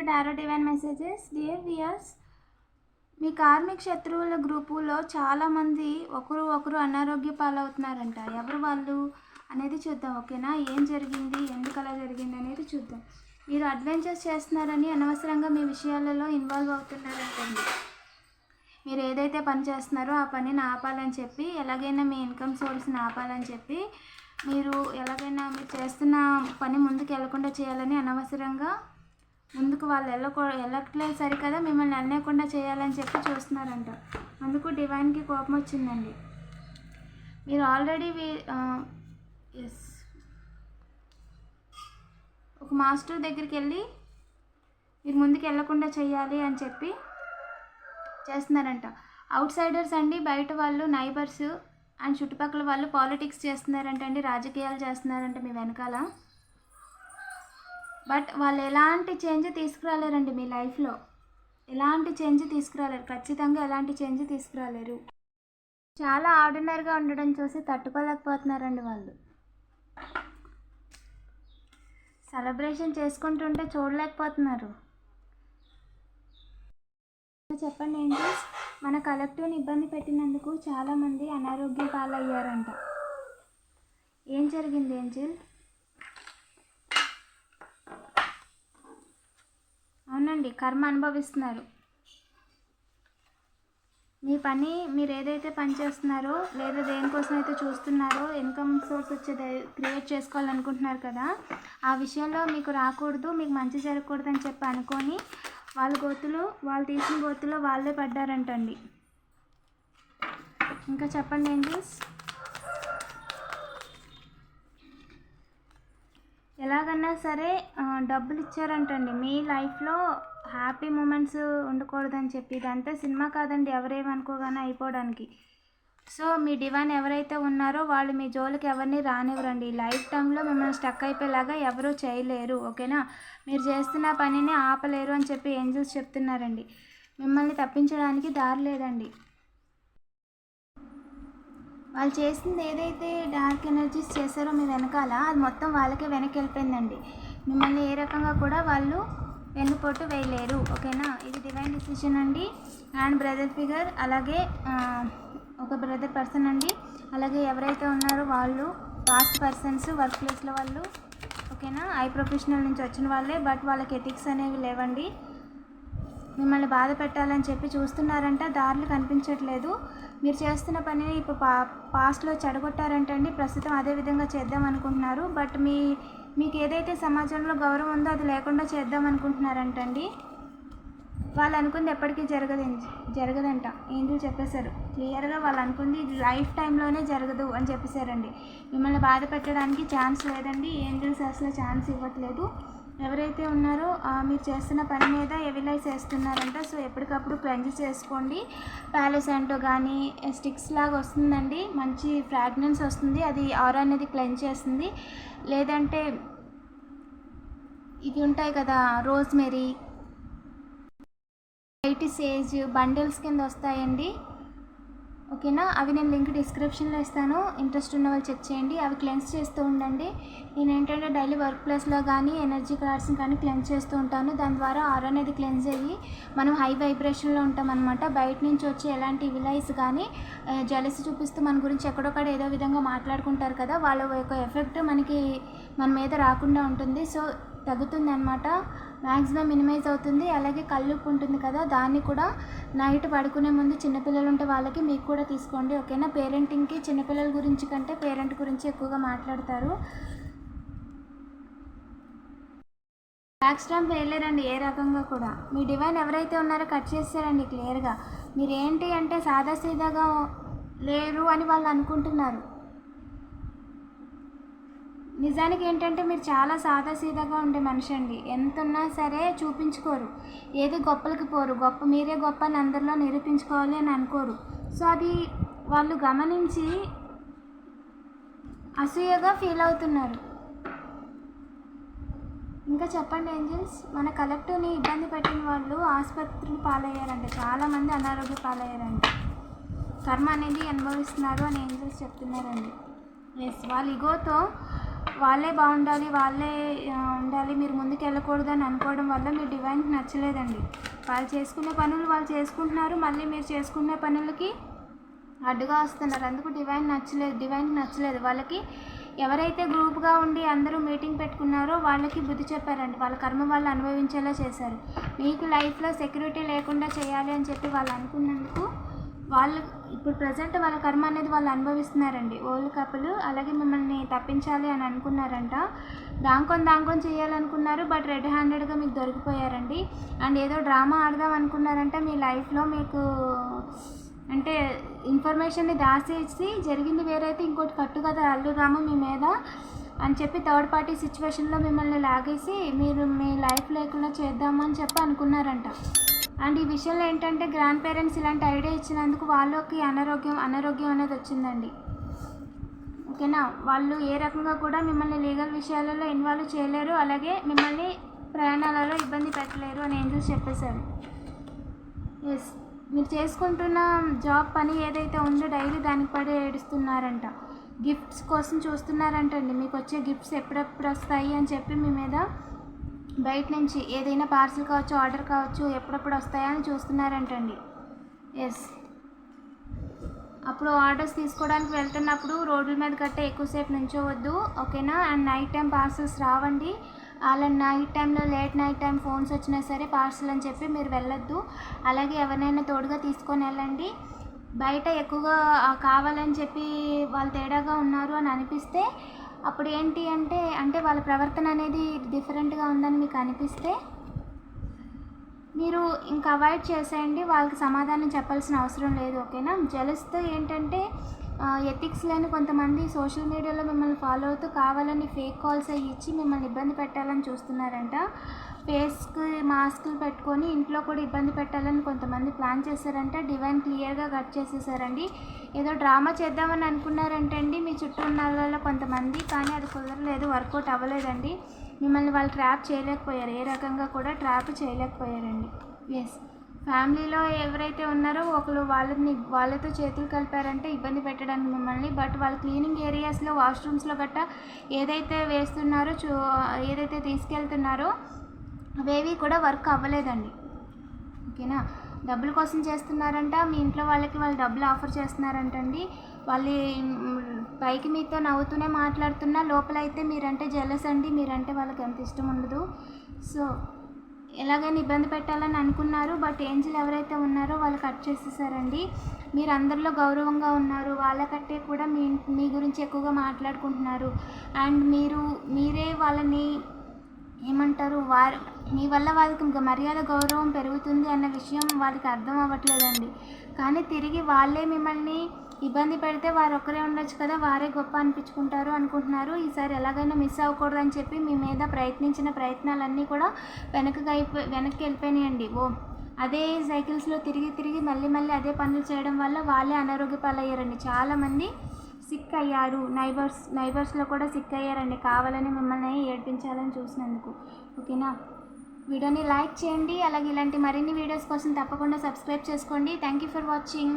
Tarot divine messages. Dear viewers, మీ karmic శత్రువుల గ్రూపులో చాలామంది ఒకరు అనారోగ్య పాలవుతున్నారంట. ఎవరు వాళ్ళు అనేది చూద్దాం, ఓకేనా? ఏం జరిగింది, ఎందుకు అలా జరిగింది అనేది చూద్దాం. మీరు అడ్వెంచర్స్ చేస్తున్నారని అనవసరంగా మీ విషయాలలో ఇన్వాల్వ్ అవుతున్నారంటండి. మీరు ఏదైతే పని చేస్తున్నారో ఆ పనిని ఆపాలని చెప్పి, ఎలాగైనా మీ ఇన్కమ్ సోర్స్ని ఆపాలని చెప్పి, మీరు ఎలాగైనా మీరు చేస్తున్న పని ముందుకు వెళ్ళకుండా చేయాలని అనవసరంగా ముందుకు వాళ్ళు వెళ్ళట్లేదు సరికదా మిమ్మల్ని వెళ్ళకుండా చేయాలని చెప్పి చూస్తున్నారంట. అందుకు డివైన్కి కోపం వచ్చిందండి. మీరు ఆల్రెడీ ఒక మాస్టర్ దగ్గరికి వెళ్ళి మీరు ముందుకు వెళ్ళకుండా చేయాలి అని చెప్పి చేస్తున్నారంట. అవుట్ సైడర్స్ అండి, బయట వాళ్ళు, నైబర్స్ అండ్ చుట్టుపక్కల వాళ్ళు పాలిటిక్స్ చేస్తున్నారంట అండి, రాజకీయాలు చేస్తున్నారంట మీ వెనకాల. బట్ వాళ్ళు ఎలాంటి చేంజ్ తీసుకురాలేరండి మీ లైఫ్లో. ఎలాంటి చేంజ్ తీసుకురాలేరు, ఖచ్చితంగా ఎలాంటి చేంజ్ తీసుకురాలేరు. చాలా ఆర్డినరీగా ఉండడం చూసి తట్టుకోలేకపోతున్నారండి వాళ్ళు. సెలబ్రేషన్ చేసుకుంటుంటే చూడలేకపోతున్నారు. చెప్పండి ఏంజల్స్, మన కలెక్టివ్ని ఇబ్బంది పెట్టినందుకు చాలామంది అనారోగ్యం పాలయ్యారంట. ఏం జరిగింది ఏంజల్? అవునండి, కర్మ అనుభవిస్తున్నారు. మీ పని, మీరు ఏదైతే పని చేస్తున్నారో లేదా దేనికోసం అయితే చూస్తున్నారో, ఇన్కమ్ సోర్స్ వచ్చేది క్రియేట్ చేసుకోవాలనుకుంటున్నారు కదా, ఆ విషయంలో మీకు రాకూడదు, మీకు మంచి జరగకూడదు అని చెప్పి అనుకొని వాళ్ళు తీసిన గోతులో వాళ్ళే పడ్డారంటండి. ఇంకా చెప్పండి ఏంజల్స్. ఎలాగన్నా సరే డబ్బులు ఇచ్చారంటండి. మీ లైఫ్లో హ్యాపీ మూమెంట్స్ ఉండకూడదని చెప్పి. ఇదంతా సినిమా కాదండి, ఎవరేమనుకోగానే అయిపోవడానికి. సో మీ డివైన్ ఎవరైతే ఉన్నారో వాళ్ళు మీ జోలికి ఎవరిని రానివ్వరండి. లైఫ్ టైంలో మిమ్మల్ని స్టక్ అయిపోయేలాగా ఎవరూ చేయలేరు, ఓకేనా? మీరు చేస్తున్న పనిని ఆపలేరు అని చెప్పి ఏంజల్స్ చెప్తున్నారండి. మిమ్మల్ని తప్పించడానికి దారి లేదండి. వాళ్ళు చేసింది ఏదైతే డార్క్ ఎనర్జీస్ చేశారో మీ వెనకాల, అది మొత్తం వాళ్ళకే వెనక్కి వెళ్ళిపోయిందండి. మిమ్మల్ని ఏ రకంగా కూడా వాళ్ళు వెన్నుపోటు వేయలేరు, ఓకేనా? ఇది డివైన్ డిసిషన్ అండి. అండ్ బ్రదర్ ఫిగర్, అలాగే ఒక బ్రదర్ పర్సన్ అండి, అలాగే ఎవరైతే ఉన్నారో వాళ్ళు పాస్ట్ పర్సన్స్, వర్క్ ప్లేస్లో వాళ్ళు, ఓకేనా? ఐ ప్రొఫెషనల్ నుంచి వచ్చిన వాళ్ళే, బట్ వాళ్ళకి ఎథిక్స్ అనేవి లేవండి. మిమ్మల్ని బాధ పెట్టాలని చెప్పి చూస్తున్నారంట, దారులు కనిపించట్లేదు. మీరు చేస్తున్న పనిని ఇప్పుడు పాస్ట్లో చెడగొట్టారంటండి, ప్రస్తుతం అదే విధంగా చేద్దాం అనుకుంటున్నారు. బట్ మీకు ఏదైతే సమాజంలో గౌరవం ఉందో అది లేకుండా చేద్దాం అనుకుంటున్నారంటండి. వాళ్ళు అనుకుంది ఎప్పటికీ జరగదంట. ఏంజల్ చెప్పేశారు క్లియర్గా, వాళ్ళు అనుకుంది లైఫ్ టైంలోనే జరగదు అని చెప్పేశారండి. మిమ్మల్ని బాధ పెట్టడానికి ఛాన్స్ లేదండి. ఏంజల్స్ అసలు ఛాన్స్ ఇవ్వట్లేదు. ఎవరైతే ఉన్నారో మీరు చేస్తున్న పని మీద ఎవిలైజ్ చేస్తున్నారంట. సో ఎప్పటికప్పుడు క్లెంజ్ చేసుకోండి. ప్యాలెసెంటో కానీ స్టిక్స్ లాగా వస్తుందండి, మంచి ఫ్రాగ్రెన్స్ వస్తుంది, అది ఆరా అనేది క్లెంజ్ చేస్తుంది. లేదంటే ఇవి ఉంటాయి కదా, రోజ్మెరీ, వైట్ సేజ్ బండిల్స్ కింద వస్తాయండి, ఓకేనా? అవి నేను లింక్ డిస్క్రిప్షన్లో ఇస్తాను, ఇంట్రెస్ట్ ఉన్న వాళ్ళు చెక్ చేయండి. అవి క్లెన్స్ చేస్తూ ఉండండి. నేను ఏంటంటే డైలీ వర్క్ ప్లేస్లో కానీ ఎనర్జీ కార్డ్స్ని కానీ క్లెన్స్ చేస్తూ ఉంటాను. దాని ద్వారా ఆరా అనేది క్లెన్స్ అయ్యి మనం హై వైబ్రేషన్లో ఉంటాం అనమాట. బయట నుంచి వచ్చే ఎలాంటి విలైస్ కానీ జలసి చూపిస్తూ మన గురించి ఎక్కడొక్కడ ఏదో విధంగా మాట్లాడుకుంటారు కదా, వాళ్ళ యొక్క ఎఫెక్ట్ మన మీద రాకుండా ఉంటుంది. సో తగ్గుతుంది అనమాట, మ్యాక్సిమం మినిమైజ్ అవుతుంది. అలాగే కల్లుప్పు ఉంటుంది కదా, దాన్ని కూడా నైట్ పడుకునే ముందు చిన్నపిల్లలు ఉంటే వాళ్ళకి మీకు కూడా తీసుకోండి, ఓకేనా? పేరెంటింగ్కి చిన్నపిల్లల గురించి కంటే పేరెంట్ గురించి ఎక్కువగా మాట్లాడతారు. బ్యాక్ స్టాంప్ వేయలేరండి ఏ రకంగా కూడా. మీ డివైన్ ఎవరైతే ఉన్నారో కట్ చేస్తారండి క్లియర్గా. మీరు ఏంటి అంటే సాదాసీదాగా లేరు అని వాళ్ళు అనుకుంటున్నారు. నిజానికి ఏంటంటే మీరు చాలా సాదాసీదాగా ఉండే మనిషి అండి. ఎంత ఉన్నా సరే చూపించుకోరు, ఏది గొప్పలకి పోరు. మీరే గొప్ప అని అందరిలో నిరూపించుకోవాలి అని అనుకోరు. సో అది వాళ్ళు గమనించి అసూయగా ఫీల్ అవుతున్నారు. ఇంకా చెప్పండి ఏంజల్స్, మన కలెక్టివ్ని ఇబ్బంది పెట్టిన వాళ్ళు ఆసుపత్రులు పాలయ్యారంట, చాలామంది అనారోగ్య పాలయ్యారంట. కర్మ అనేది అనుభవిస్తున్నారు అని ఏంజల్స్ చెప్తున్నారండి. ఎస్, వాళ్ళ ఇగోతో వాళ్ళే బాగుండాలి, వాళ్ళే ఉండాలి, మీరు ముందుకు వెళ్ళకూడదు అని అనుకోవడం వల్ల మీరు డివైన్కి నచ్చలేదండి. వాళ్ళు చేసుకునే పనులు వాళ్ళు చేసుకుంటున్నారు, మళ్ళీ మీరు చేసుకునే పనులకి అడ్డుగా వస్తున్నారు. అందుకు డివైన్కి నచ్చలేదు. వాళ్ళకి ఎవరైతే గ్రూప్గా ఉండి అందరూ మీటింగ్ పెట్టుకున్నారో వాళ్ళకి బుద్ధి చెప్పారండి. వాళ్ళ కర్మ వాళ్ళు అనుభవించేలా చేశారు. మీకు లైఫ్లో సెక్యూరిటీ లేకుండా చేయాలి అని చెప్పి వాళ్ళు అనుకున్నందుకు వాళ్ళు ఇప్పుడు ప్రజెంట్ వాళ్ళ కర్మ అనేది వాళ్ళు అనుభవిస్తున్నారండి. ఓల్డ్ కపుల్ అలాగే మిమ్మల్ని తప్పించాలి అని అనుకున్నారంట. దాంకొని చేయాలనుకున్నారు, బట్ రెడ్ హ్యాండెడ్గా మీకు దొరికిపోయారండి. అండ్ ఏదో డ్రామా ఆడదాం అనుకున్నారంట మీ లైఫ్లో. మీకు అంటే ఇన్ఫర్మేషన్ని దాచేసి జరిగింది వేరైతే ఇంకోటి కట్టుకథ అల్లుదాము మీ మీద అని చెప్పి థర్డ్ పార్టీ సిచ్యువేషన్లో మిమ్మల్ని లాగేసి మీరు మీ లైఫ్ లేకుండా చేద్దాము అని చెప్పి అనుకున్నారంట. అండ్ ఈ విషయంలో ఏంటంటే గ్రాండ్ పేరెంట్స్ ఇలాంటి ఐడియా ఇచ్చినందుకు వాళ్ళకి అనారోగ్యం అనేది వచ్చిందండి. ఓకేనా, వాళ్ళు ఏ రకంగా కూడా మిమ్మల్ని లీగల్ విషయాలలో ఇన్వాల్వ్ చేయలేరు, అలాగే మిమ్మల్ని ప్రయాణాలలో ఇబ్బంది పెట్టలేరు అని ఏంజల్స్ చెప్పేశారు. ఎస్, మీరు చేసుకుంటున్న జాబ్ పని ఏదైతే ఉందో డైలీ దానికి పడి ఏడుస్తున్నారంట. గిఫ్ట్స్ కోసం చూస్తున్నారంటండి. మీకు వచ్చే గిఫ్ట్స్ ఎప్పుడెప్పుడు వస్తాయి అని చెప్పి మీ మీద బయట నుంచి ఏదైనా పార్సిల్ కావచ్చు, ఆర్డర్ కావచ్చు, ఎప్పుడెప్పుడు వస్తాయా అని చూస్తున్నారంటండి. ఎస్, అప్పుడు ఆర్డర్స్ తీసుకోవడానికి వెళ్తున్నప్పుడు రోడ్ల మీద కట్టే ఎక్కువసేపు నుంచోవద్దు. ఓకేనా, అండ్ నైట్ టైం పార్సల్స్ రావండి. అలా నైట్ టైంలో లేట్ నైట్ టైం ఫోన్స్ వచ్చినా సరే పార్సల్ అని చెప్పి మీరు వెళ్ళొద్దు. అలాగే ఎవరినైనా తోడుగా తీసుకొని వెళ్ళండి. బయట ఎక్కువగా కావాలని చెప్పి వాళ్ళు తేడాగా ఉన్నారు అని అనిపిస్తే అప్పుడు ఏంటి అంటే వాళ్ళ ప్రవర్తన అనేది డిఫరెంట్గా ఉందని మీకు అనిపిస్తే మీరు ఇంకా అవాయిడ్ చేసేయండి. వాళ్ళకి సమాధానం చెప్పాల్సిన అవసరం లేదు. ఓకేనా, జెలస్తో ఏంటంటే ఎథిక్స్ లేని కొంతమంది సోషల్ మీడియాలో మిమ్మల్ని ఫాలో అవుతూ కావాలని ఫేక్ కాల్స్ అవి ఇచ్చి మిమ్మల్ని ఇబ్బంది పెట్టాలని చూస్తున్నారంట. ఫేస్కి మాస్కులు పెట్టుకొని ఇంట్లో కూడా ఇబ్బంది పెట్టాలని కొంతమంది ప్లాన్ చేశారంట. డివైన్ క్లియర్గా కట్ చేసేసారండి. ఏదో డ్రామా చేద్దామని అనుకున్నారంటండి మీ చుట్టూ ఉన్న వాళ్ళలో కొంతమంది, కానీ అది కుదరలేదు, వర్కౌట్ అవ్వలేదండి. మిమ్మల్ని వాళ్ళు ట్రాప్ చేయలేకపోయారు, ఏ రకంగా కూడా ట్రాప్ చేయలేకపోయారండి. ఎస్, ఫ్యామిలీలో ఎవరైతే ఉన్నారో ఒకరు వాళ్ళతో చేతులు కలిపారంటే ఇబ్బంది పెట్టడానికి మిమ్మల్ని. బట్ వాళ్ళు క్లీనింగ్ ఏరియాస్లో వాష్రూమ్స్లో గట్టా ఏదైతే వేస్తున్నారో ఏదైతే తీసుకెళ్తున్నారో అవేవి కూడా వర్క్ అవ్వలేదండి. ఓకేనా, డబ్బుల కోసం చేస్తున్నారంట. మీ ఇంట్లో వాళ్ళకి వాళ్ళు డబ్బులు ఆఫర్ చేస్తున్నారంటండి. వాళ్ళు పైకి మీతో నవ్వుతూనే మాట్లాడుతున్నా లోపలైతే మీరంటే జెలస్ అండి. మీరంటే వాళ్ళకి ఎంత ఇష్టం ఉండదు. సో ఎలాగైనా ఇబ్బంది పెట్టాలని అనుకున్నారు, బట్ ఏంజిల్ ఎవరైతే ఉన్నారో వాళ్ళు కట్ చేసేసారండి. మీరు అందరిలో గౌరవంగా ఉన్నారు, వాళ్ళకంటే కూడా మీ గురించి ఎక్కువగా మాట్లాడుకుంటున్నారు. అండ్ మీరే వాళ్ళని ఏమంటారు, మీ వల్ల వాళ్ళకి మర్యాద గౌరవం పెరుగుతుంది అన్న విషయం వాళ్ళకి అర్థం అవ్వట్లేదండి. కానీ తిరిగి వాళ్ళే మిమ్మల్ని ఇబ్బంది పెడితే వారు ఒక్కరే ఉండొచ్చు కదా, వారే గొప్ప అనిపించుకుంటారు అనుకుంటున్నారు. ఈసారి ఎలాగైనా మిస్ అవ్వకూడదు అని చెప్పి మీ మీద ప్రయత్నించిన ప్రయత్నాలన్నీ కూడా వెనక్కి వెళ్ళిపోయినాయండి. అదే సైకిల్స్లో తిరిగి మళ్ళీ అదే పనులు చేయడం వల్ల వాళ్ళే అనారోగ్య పాలయ్యారండి. చాలామంది సిక్ అయ్యారు. నైబర్స్లో కూడా సిక్ అయ్యారండి, కావాలని మిమ్మల్ని ఏడిపించాలని చూసినందుకు. ఓకేనా, వీడియోని లైక్ చేయండి. అలాగే ఇలాంటి మరిన్ని వీడియోస్ కోసం తప్పకుండా సబ్స్క్రైబ్ చేసుకోండి. Thank you for watching.